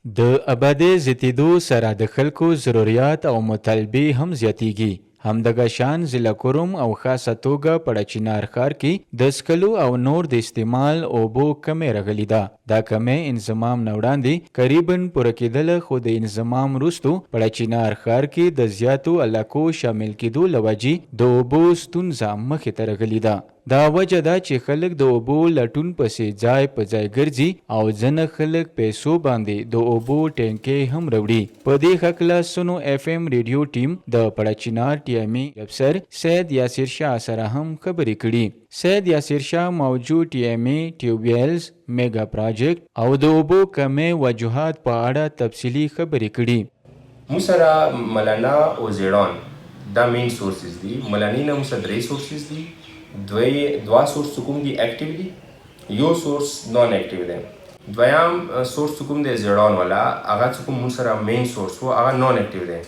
د آبادۍ زیاتېدو سره د خلکو ضرورت او مطالبې هم زیاتېږي. همدغه شان ضلع کوروم او خاصه توګه په چنار ښار کې د څښلو او نور د استعمال اوبو کمې راغلې ده. دا کمې انضمام نه وړاندې قریبا پوره کېدله، خو د انضمام وروستو په چنار ښار کې د زیاتو علاقو شامل کېدو له وجې د اوبو ستونزه مخې ته راغلې ده. دا وجه ده چې خلک د اوبو لټون پسې ځای په ځای ګرځي او ځنه خلک پیسو باندې د اوبو ټینکې هم راوړي. په دې هکله سنو اف ام ریډیو ټیم د پړچینار ټي ام ای افسر سید یاسر شاه سره هم خبرې کړي. سید یاسر شاه موجود ټي ام ای ټیوبویلز میگا پراجیکټ او د اوبو کمې وجوهات په اړه تفصیلي خبرې کړي. موږ سره ملانا او زیړان دا مین سورسز دي. ملانی نه موږ سره 3 سورسز دي. دوا سورس کوم دي اکټیو دي، یو سورس نان اکټیو دی. دویم سورس کوم دی زیړان والا، هغه کوم موږ سره مین سورس وو، هغه نان اکټیو دی.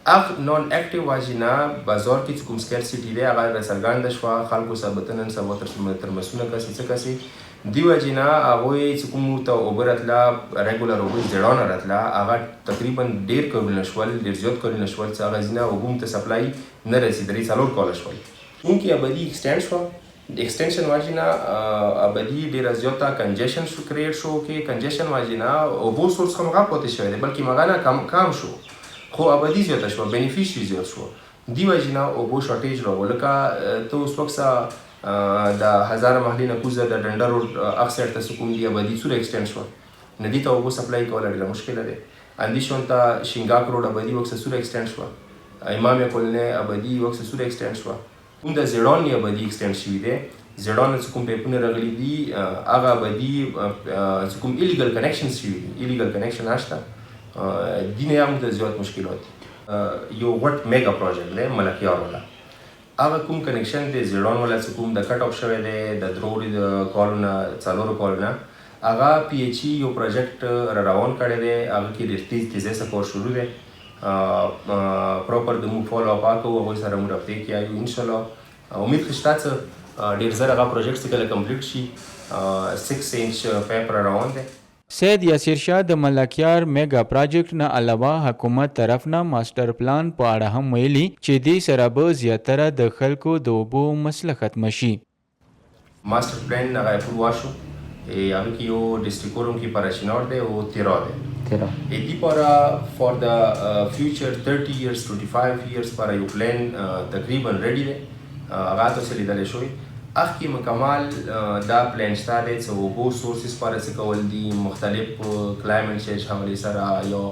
هغه نان اکټیو واجینا بازار کې کوم سکارسیټي دی هغه رسرګاند شو، خلکو ثابتنن سبا تر مسونه کسي څه کسي دی واجینا هغه چې کوم ته اوبرتلا ریګولر اوبر زیړان راتلا هغه تقریبا ډیر کول نشول، ډیر زیات کول نشول چې هغه زینا وګوم ته سپلای نه رسیدري څلور کول شول. چونکې ابدي ایکسټنډ شو، د ایکسټنشن واجینا ابدي ډیر زیاته کنجیشن شو کریټ شو کې کنجیشن واجینا اوبو سورس کوم غا پاتې شوی دی، بلکې مغانا کم شو، خو ابدي زیاته شو، بینیفیشری زیات شو. دی واجینا اوبو شارټیج راغله. لکه ته اوس وخت د هزار محلي نه کوزه د ډنډر اکثر ته کوم دی ابدي سور ایکسټنډ شو، ندی ته اوبو سپلای کول ډیره مشکله ده. اندیشون ته شینګاک روډ ابدي وخت سور ایکسټنډ شو، امام کولنه ابدي وخت سور ایکسټنډ شو. کوم د زیړان نه ابدي ایکسټنډ شوی دی. زیړان چې کوم پیپونه راغلي دي هغه ابدي چې کوم ایلیګل کنیکشن شوی دي، ایلیګل کنیکشن نشته، دي نه هم د زیات مشکلات. یو وټ میگا پروجیکټ دی ملکیار والا، هغه کوم کنیکشن دی زیړان والا چې کوم د کټ اف شوی دی د درو کالونه څلورو کالونه، هغه پی ایچ ای یو پروجیکټ روان کړی دی. هغه کې ډېر تیزه سپور شروع دی. پراپر د مو فالو اپ کو هغه سره مو رابطه کیایو ان شاء الله. امید خشته څه ډیر زره هغه پروجیکټ کله کمپلیټ شي. 6 انچ پیپر روان دی. سید یاسر شاه د ملکیار میگا پراجیکټ نه علاوه حکومت طرف نه ماستر پلان په اړه هم ویلي چې دې سره به زیاتره د خلکو د اوبو مسله ختم شي. ماستر پلان هغه اپروو شو. هغه کې یو ډیسټریکټ کوروم کې پرچینار دی او تیرا دی. ایدی پارا فار د فیوچر 30 years 25 years پر یو پلان تقریبا ریډی دی. هغه تاسو لیدل شوی. اخ کې مکمل دا پلان شته دی چې اوبو سورسز پر څه کول دي، مختلف کلایمټ چینج حواله سره یا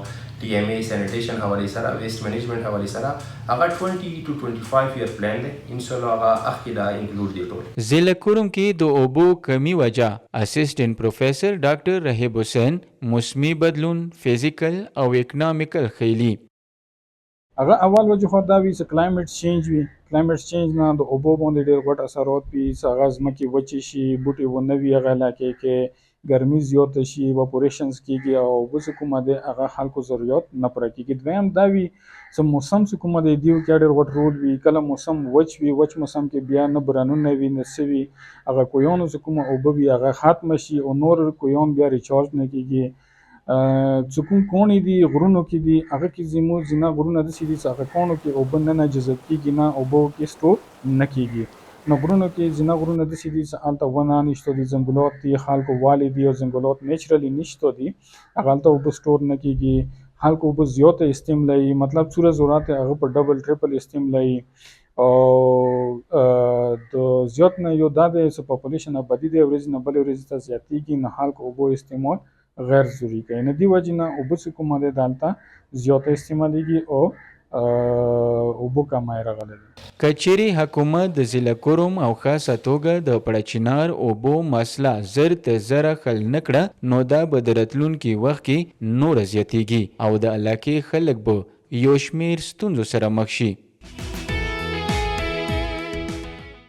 ټي ام ای سینیټیشن حواله سره، ویسٹ مینجمنت حواله سره، هغه 20 to 25 year پلان دی. ان شاء الله هغه اخ کې دا انکلود دی ټول. ضلع کوروم کې د اوبو کمی وجہ اسسټنټ پروفیسر ډاکټر رهیب حسین موسمی بدلون فزیکل او اکنامیکل خیلی. هغه اول وجه دا وی چې کلایمټ چینج وي. کلایمټ چینج نه د اوبو باندې ډېر غټ اثرات وي، هغه ځمکې وچې شي، بوټي ونه وي هغه علاقې کې، ګرمي زیاته شي، ایواپوریشنز کېږي او اوبه چې کومه دی هغه خلکو ضرورت نه پوره کېږي. دویم دا وي چې موسم چې کومه دی دیو کې ډېر غټ رول وي. کله موسم وچ وي، وچ موسم کې بیا نه برانونه وي نه څه وي، هغه کویانو چې کومه اوبه وي هغه ختمه شي او نور کویان بیا ریچارج نه کېږي. چې کوم کونې دي غرونو کې دي هغه کې زموږ ځینې غرونه داسې دي چې هغه کونو کې اوبه نه جذب کېږي، نه اوبه کې سټور نه کېږي. نو غرونو کې ځینې غرونه داسې دي چې هلته ونه نشته دي، ځنګلات دي، خلکو والي دي او ځنګلات نیچرالي نشته دي، هغه هلته اوبه سټور نه کېږي. خلکو اوبه زیاته استعمالوي، مطلب څومره ضرورت هغه په ډبل ټریپل استعمالوي. او د زیات نه یو دا دی چې پاپولیشن ابدي دی، ورځې نه بلې ورځې ته زیاتېږي، نو خلکو اوبو استعمال غیر ضروري کوي. نه دی وجې نه اوبه چې کومه دی دلته زیاته استعمالیږي او اوبو کمای راغلی دی. که چیرې حکومت د ضلع کوروم او خاصه توګه د پړچینار اوبو مسله زر ته زره حل نه کړه، نو دا به د راتلونکي وخت کې نوره زیاتېږي او د علاقې خلک به یو شمېر ستونزو سره مخ شي.